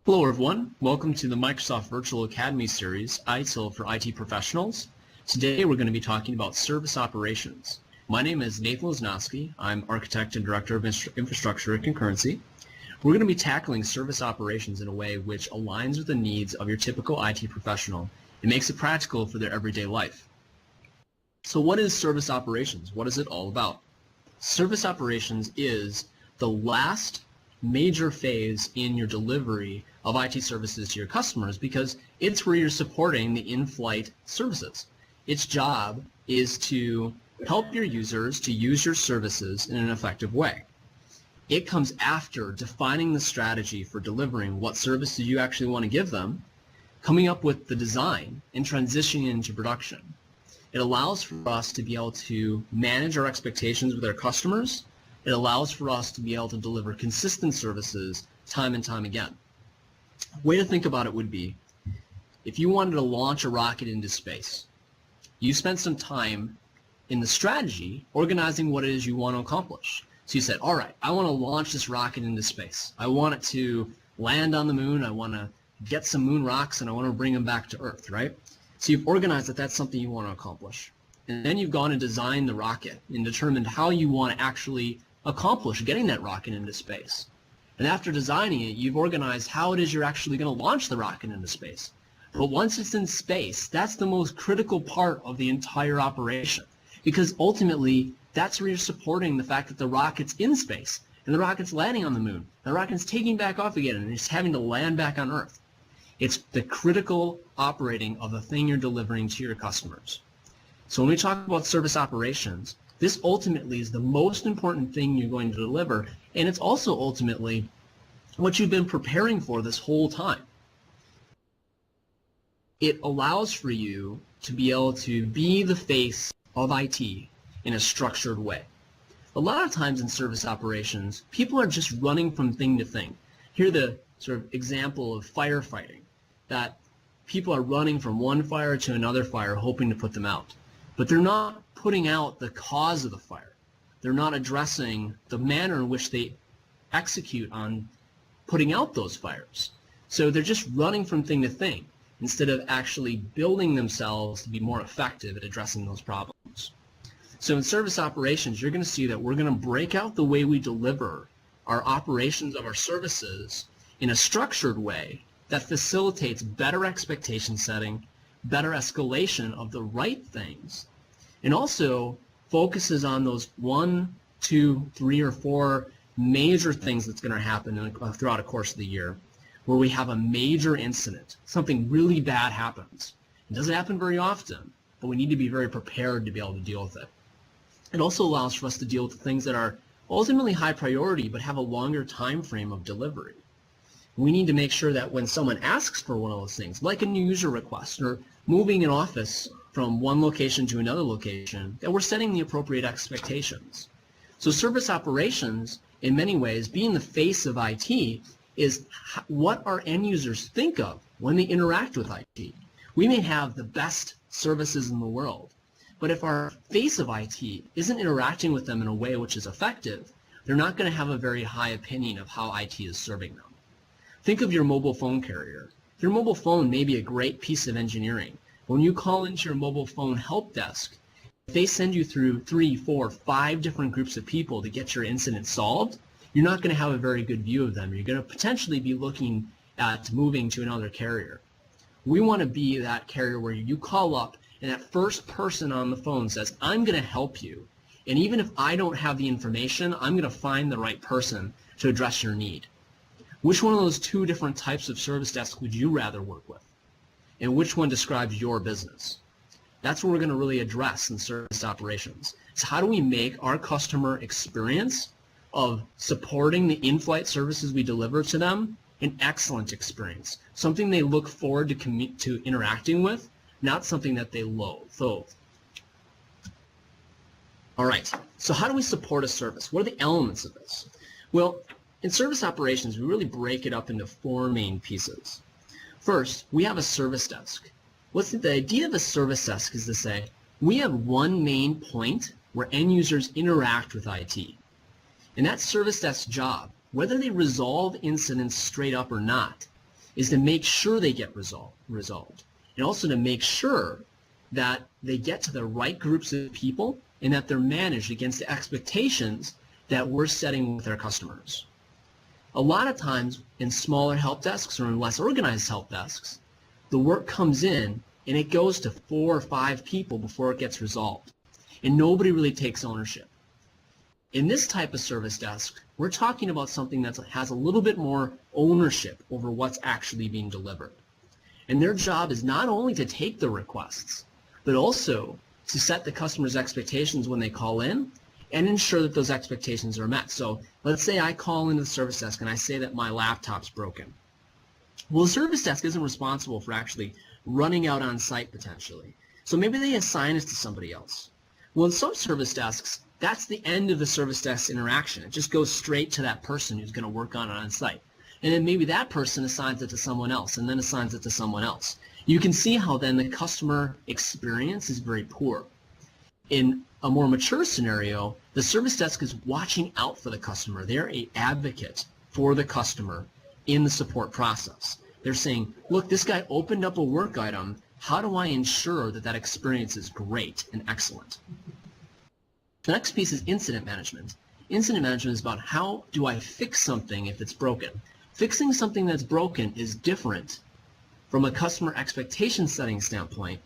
Hello everyone, welcome to the Microsoft Virtual Academy series, ITIL for IT professionals. Today we're going to be talking about service operations. My name is Nathan Loznosky. I'm Architect and Director of Infrastructure at Concurrency. We're going to be tackling service operations in a way which aligns with the needs of your typical IT professional and makes it practical for their everyday life. So what is service operations? What is it all about? Service operations is the last major phase in your delivery of IT services to your customers because it's where you're supporting the in-flight services. Its job is to help your users to use your services in an effective way. It comes after defining the strategy for delivering what services you actually want to give them, coming up with the design, and transitioning into production. It allows for us to be able to manage our expectations with our customers. It allows for us to be able to deliver consistent services time and time again. A way to think about it would be, if you wanted to launch a rocket into space, you spent some time in the strategy organizing what it is you want to accomplish. So you said, all right, I want to launch this rocket into space. I want it to land on the moon. I want to get some moon rocks, and I want to bring them back to Earth, right? So you've organized that that's something you want to accomplish. And then you've gone and designed the rocket and determined how you want to actually accomplish getting that rocket into space. And after designing it, you've organized how it is you're actually going to launch the rocket into space. But once it's in space, that's the most critical part of the entire operation, because ultimately that's where you're supporting the fact that the rocket's in space and the rocket's landing on the moon. The rocket's taking back off again and it's having to land back on Earth. It's the critical operating of the thing you're delivering to your customers. So when we talk about service operations, this ultimately is the most important thing you're going to deliver, and it's also ultimately what you've been preparing for this whole time. It allows for you to be able to be the face of IT in a structured way. A lot of times in service operations, people are just running from thing to thing. Here's the sort of example of firefighting, that people are running from one fire to another fire hoping to put them out. But they're not putting out the cause of the fire. They're not addressing the manner in which they execute on putting out those fires. So they're just running from thing to thing instead of actually building themselves to be more effective at addressing those problems. So in service operations, you're going to see that we're going to break out the way we deliver our operations of our services in a structured way that facilitates better expectation setting, better escalation of the right things, and also focuses on those 1, 2, 3, or 4 major things that's going to happen throughout a course of the year, where we have a major incident, something really bad happens. It doesn't happen very often, but we need to be very prepared to be able to deal with it. It also allows for us to deal with the things that are ultimately high priority but have a longer time frame of delivery. We need to make sure that when someone asks for one of those things, like a new user request or moving an office from one location to another location, that we're setting the appropriate expectations. So service operations, in many ways, being the face of IT, is what our end users think of when they interact with IT. We may have the best services in the world, but if our face of IT isn't interacting with them in a way which is effective, they're not going to have a very high opinion of how IT is serving them. Think of your mobile phone carrier. Your mobile phone may be a great piece of engineering. When you call into your mobile phone help desk, if they send you through 3, 4, 5 different groups of people to get your incident solved, you're not going to have a very good view of them. You're going to potentially be looking at moving to another carrier. We want to be that carrier where you call up and that first person on the phone says, I'm going to help you. And even if I don't have the information, I'm going to find the right person to address your need. Which one of those 2 different types of service desks would you rather work with? And which one describes your business? That's what we're going to really address in service operations. It's how do we make our customer experience of supporting the in-flight services we deliver to them an excellent experience, something they look forward to interacting with, not something that they loathe. All right, so how do we support a service? What are the elements of this? Well, in service operations, we really break it up into 4 main pieces. First, we have a service desk. The idea of a service desk is to say, we have one main point where end users interact with IT. And that service desk job, whether they resolve incidents straight up or not, is to make sure they get resolved, and also to make sure that they get to the right groups of people and that they're managed against the expectations that we're setting with our customers. A lot of times in smaller help desks or in less organized help desks, the work comes in and it goes to 4 or 5 people before it gets resolved, and nobody really takes ownership. In this type of service desk, we're talking about something that has a little bit more ownership over what's actually being delivered. And their job is not only to take the requests, but also to set the customer's expectations when they call in and ensure that those expectations are met. So let's say I call into the service desk and I say that my laptop's broken. Well, the service desk isn't responsible for actually running out on site potentially. So maybe they assign it to somebody else. Well, in some service desks, that's the end of the service desk interaction. It just goes straight to that person who's going to work on it on site. And then maybe that person assigns it to someone else and then assigns it to someone else. You can see how then the customer experience is very poor. In a more mature scenario, the service desk is watching out for the customer. They're an advocate for the customer in the support process. They're saying, look, this guy opened up a work item. How do I ensure that that experience is great and excellent? The next piece is incident management. Incident management is about how do I fix something if it's broken. Fixing something that's broken is different from a customer expectation setting standpoint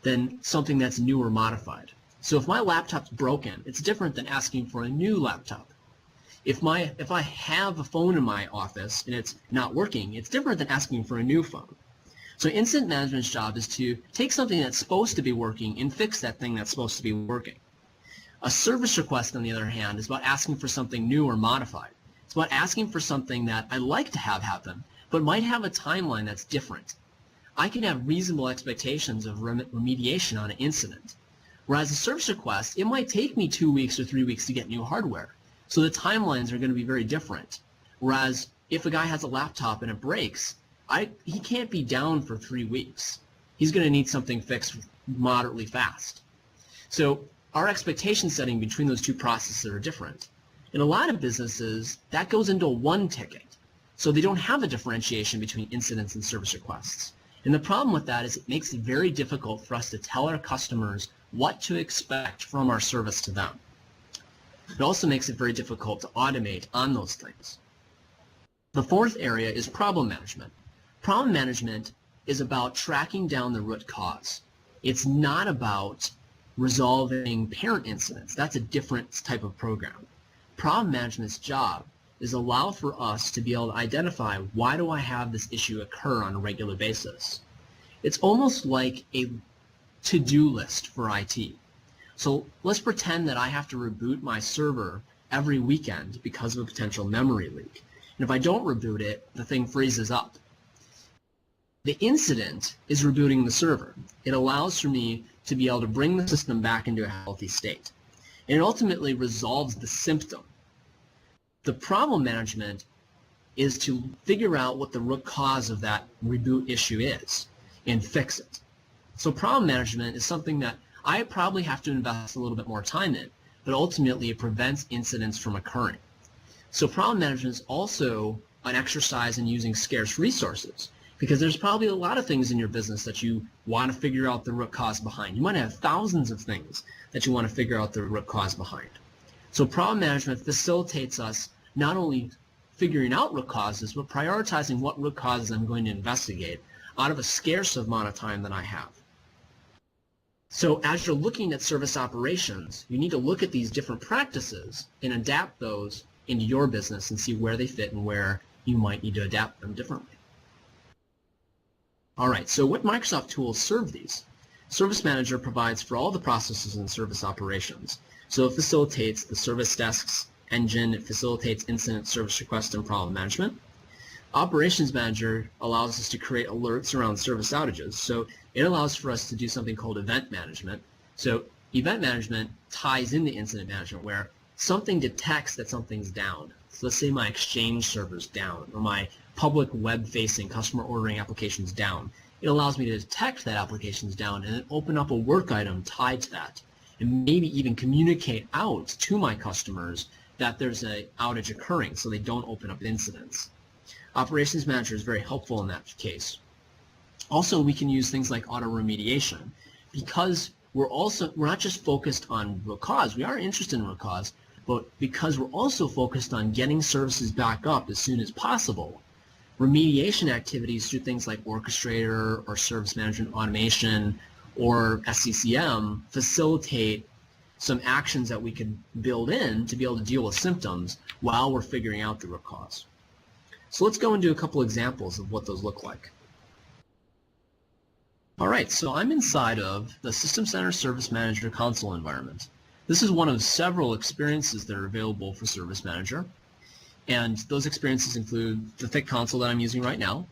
than something that's new or modified. So if my laptop's broken, it's different than asking for a new laptop. If I have a phone in my office and it's not working, it's different than asking for a new phone. So incident management's job is to take something that's supposed to be working and fix that thing that's supposed to be working. A service request, on the other hand, is about asking for something new or modified. It's about asking for something that I'd like to have happen, but might have a timeline that's different. I can have reasonable expectations of remediation on an incident. Whereas a service request, it might take me 2 weeks or 3 weeks to get new hardware. So the timelines are going to be very different. Whereas if a guy has a laptop and it breaks, he can't be down for 3 weeks. He's going to need something fixed moderately fast. So our expectation setting between those two processes are different. In a lot of businesses, that goes into one ticket. So they don't have a differentiation between incidents and service requests. And the problem with that is it makes it very difficult for us to tell our customers what to expect from our service to them. It also makes it very difficult to automate on those things. The fourth area is problem management. Problem management is about tracking down the root cause. It's not about resolving parent incidents. That's a different type of program. Problem management's job is allow for us to be able to identify, why do I have this issue occur on a regular basis? It's almost like a to-do list for IT. So let's pretend that I have to reboot my server every weekend because of a potential memory leak. And if I don't reboot it, the thing freezes up. The incident is rebooting the server. It allows for me to be able to bring the system back into a healthy state. And it ultimately resolves the symptom. The problem management is to figure out what the root cause of that reboot issue is and fix it. So problem management is something that I probably have to invest a little bit more time in, but ultimately it prevents incidents from occurring. So problem management is also an exercise in using scarce resources, because there's probably a lot of things in your business that you want to figure out the root cause behind. You might have thousands of things that you want to figure out the root cause behind. So problem management facilitates us not only figuring out root causes, but prioritizing what root causes I'm going to investigate out of a scarce amount of time that I have. So as you're looking at service operations, you need to look at these different practices and adapt those into your business and see where they fit and where you might need to adapt them differently. All right, so what Microsoft tools serve these? Service Manager provides for all the processes in service operations. So it facilitates the service desks engine, it facilitates incident, service request, and problem management. Operations Manager allows us to create alerts around service outages. So it allows for us to do something called event management. So event management ties into incident management, where something detects that something's down. So let's say my Exchange server's down, or my public web-facing customer ordering application's down. It allows me to detect that application's down and then open up a work item tied to that, and maybe even communicate out to my customers that there's an outage occurring so they don't open up incidents. Operations Manager is very helpful in that case. Also, we can use things like auto remediation because we're not just focused on root cause. We are interested in root cause, but because we're also focused on getting services back up as soon as possible, remediation activities through things like Orchestrator or Service Management Automation or SCCM facilitate some actions that we can build in to be able to deal with symptoms while we're figuring out the root cause. So let's go into a couple examples of what those look like. All right, so I'm inside of the System Center Service Manager console environment. This is one of several experiences that are available for Service Manager. And those experiences include the thick console that I'm using right now,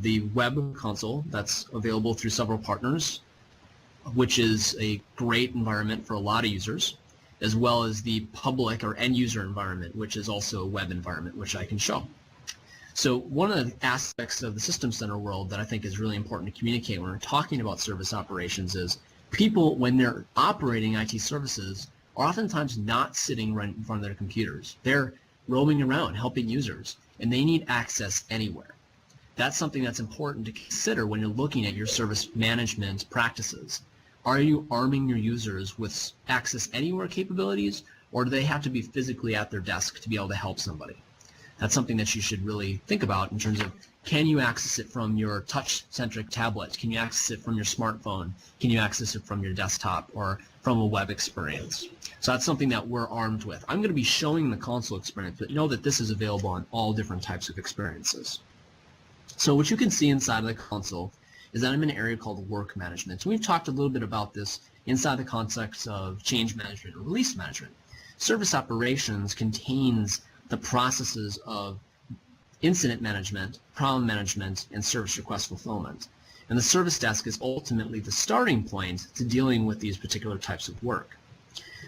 the web console that's available through several partners, which is a great environment for a lot of users, as well as the public or end user environment, which is also a web environment, which I can show. So one of the aspects of the System Center world that I think is really important to communicate when we're talking about service operations is people, when they're operating IT services, are oftentimes not sitting right in front of their computers. They're roaming around helping users, and they need access anywhere. That's something that's important to consider when you're looking at your service management practices. Are you arming your users with access anywhere capabilities, or do they have to be physically at their desk to be able to help somebody? That's something that you should really think about in terms of, can you access it from your touch-centric tablet? Can you access it from your smartphone? Can you access it from your desktop or from a web experience? So that's something that we're armed with. I'm going to be showing the console experience, but know that this is available on all different types of experiences. So what you can see inside of the console is that I'm in an area called work management. And we've talked a little bit about this inside the context of change management or release management. Service operations contains the processes of incident management, problem management, and service request fulfillment. And the service desk is ultimately the starting point to dealing with these particular types of work.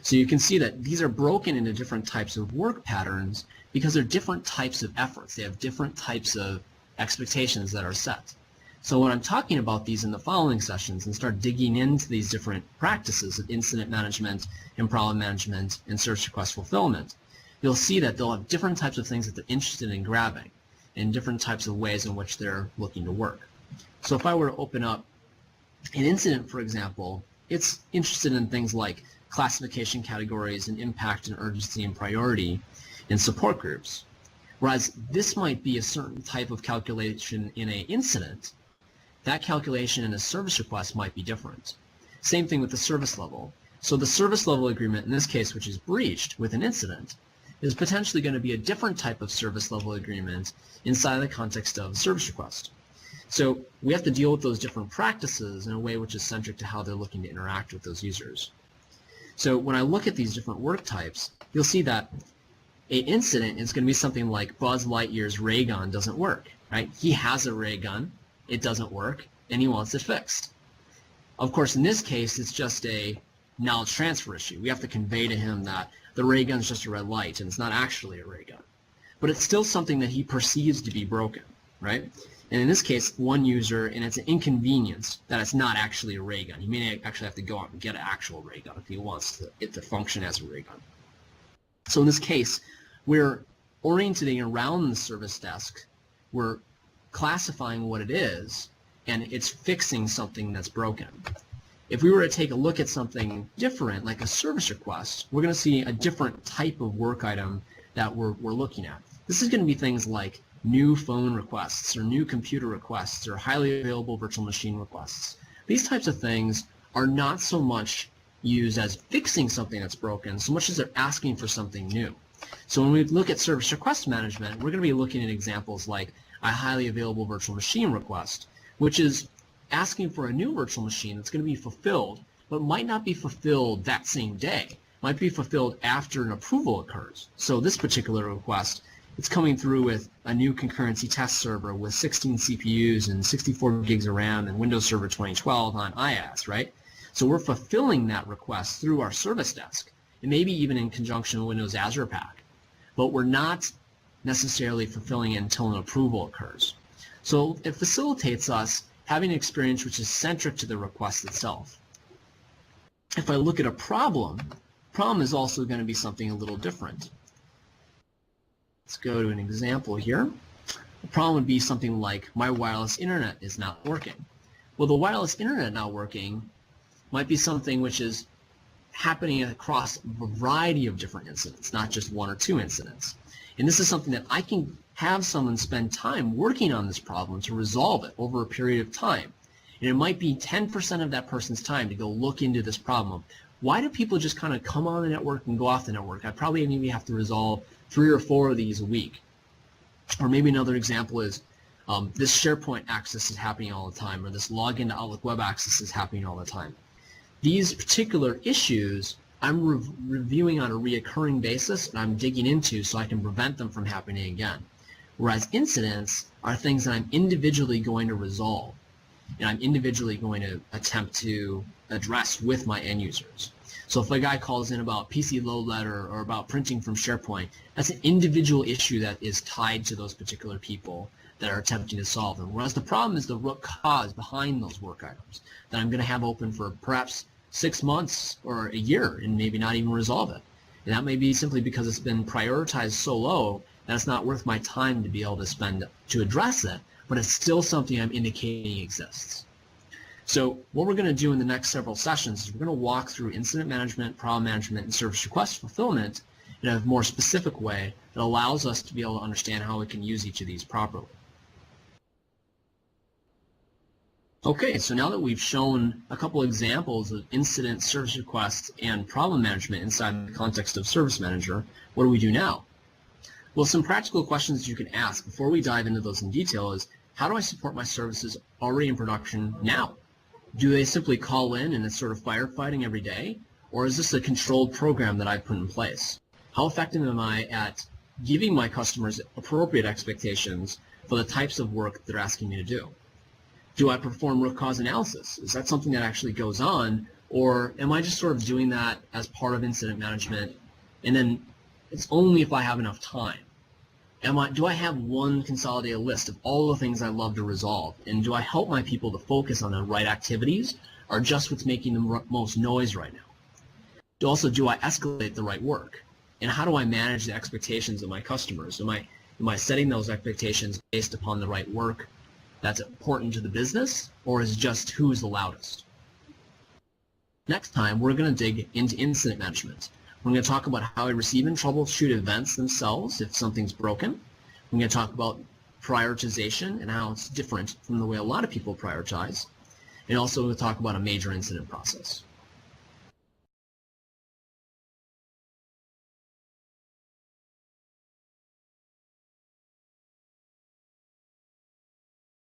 So you can see that these are broken into different types of work patterns because they're different types of efforts. They have different types of expectations that are set. So when I'm talking about these in the following sessions and start digging into these different practices of incident management and problem management and service request fulfillment, you'll see that they'll have different types of things that they're interested in grabbing and different types of ways in which they're looking to work. So if I were to open up an incident, for example, it's interested in things like classification categories and impact and urgency and priority in support groups. Whereas this might be a certain type of calculation in an incident, that calculation in a service request might be different. Same thing with the service level. So the service level agreement in this case, which is breached with an incident, is potentially going to be a different type of service level agreement inside the context of a service request. So we have to deal with those different practices in a way which is centric to how they're looking to interact with those users. So when I look at these different work types, you'll see that an incident is going to be something like Buzz Lightyear's ray gun doesn't work, right? He has a ray gun, it doesn't work, and he wants it fixed. Of course, in this case, it's just a knowledge transfer issue. We have to convey to him that the ray gun is just a red light and it's not actually a ray gun. But it's still something that he perceives to be broken, right? And in this case, one user, and it's an inconvenience that it's not actually a ray gun. He may actually have to go out and get an actual ray gun if he wants it to function as a ray gun. So in this case, we're orienting around the service desk. We're classifying what it is, and it's fixing something that's broken. If we were to take a look at something different, like a service request, we're going to see a different type of work item that we're looking at. This is going to be things like new phone requests or new computer requests or highly available virtual machine requests. These types of things are not so much used as fixing something that's broken, so much as they're asking for something new. So when we look at service request management, we're going to be looking at examples like a highly available virtual machine request, which is asking for a new virtual machine that's going to be fulfilled, but might not be fulfilled that same day. Might be fulfilled after an approval occurs. So this particular request, it's coming through with a new concurrency test server with 16 CPUs and 64 gigs of RAM and Windows Server 2012 on IaaS, right? So we're fulfilling that request through our service desk, and maybe even in conjunction with Windows Azure Pack. But we're not necessarily fulfilling it until an approval occurs. So it facilitates us having an experience which is centric to the request itself. If I look at a problem is also going to be something a little different. Let's go to an example here. A The problem would be something like my wireless internet is not working. Well, the wireless internet not working might be something which is happening across a variety of different incidents, not just one or two incidents. And this is something that I can have someone spend time working on this problem to resolve it over a period of time. And it might be 10% of that person's time to go look into this problem. Why do people just kind of come on the network and go off the network? I probably maybe have to resolve 3 or 4 of these a week. Or maybe another example is this SharePoint access is happening all the time, or this login to Outlook web access is happening all the time. These particular issues I'm reviewing on a reoccurring basis, and I'm digging into so I can prevent them from happening again. Whereas incidents are things that I'm individually going to resolve, and I'm individually going to attempt to address with my end users. So if a guy calls in about PC load letter or about printing from SharePoint, that's an individual issue that is tied to those particular people that are attempting to solve them. Whereas the problem is the root cause behind those work items that I'm going to have open for perhaps 6 months or a year and maybe not even resolve it. And that may be simply because it's been prioritized so low that it's not worth my time to be able to spend to address it, but it's still something I'm indicating exists. So what we're going to do in the next several sessions is we're going to walk through incident management, problem management, and service request fulfillment in a more specific way that allows us to be able to understand how we can use each of these properly. Okay, so now that we've shown a couple examples of incident, service request, and problem management inside the context of Service Manager, what do we do now? Well, some practical questions you can ask before we dive into those in detail is, how do I support my services already in production now? Do they simply call in and it's sort of firefighting every day? Or is this a controlled program that I've put in place? How effective am I at giving my customers appropriate expectations for the types of work they're asking me to do? Do I perform root cause analysis? Is that something that actually goes on? Or am I just sort of doing that as part of incident management and then it's only if I have enough time? Do I have one consolidated list of all the things I love to resolve? And do I help my people to focus on the right activities or just what's making the most noise right now? Also, do I escalate the right work? And how do I manage the expectations of my customers? Am I setting those expectations based upon the right work that's important to the business, or is it just who's the loudest? Next time, we're going to dig into incident management. We're going to talk about how I receive and troubleshoot events themselves if something's broken. We're going to talk about prioritization and how it's different from the way a lot of people prioritize. And also we'll talk about a major incident process.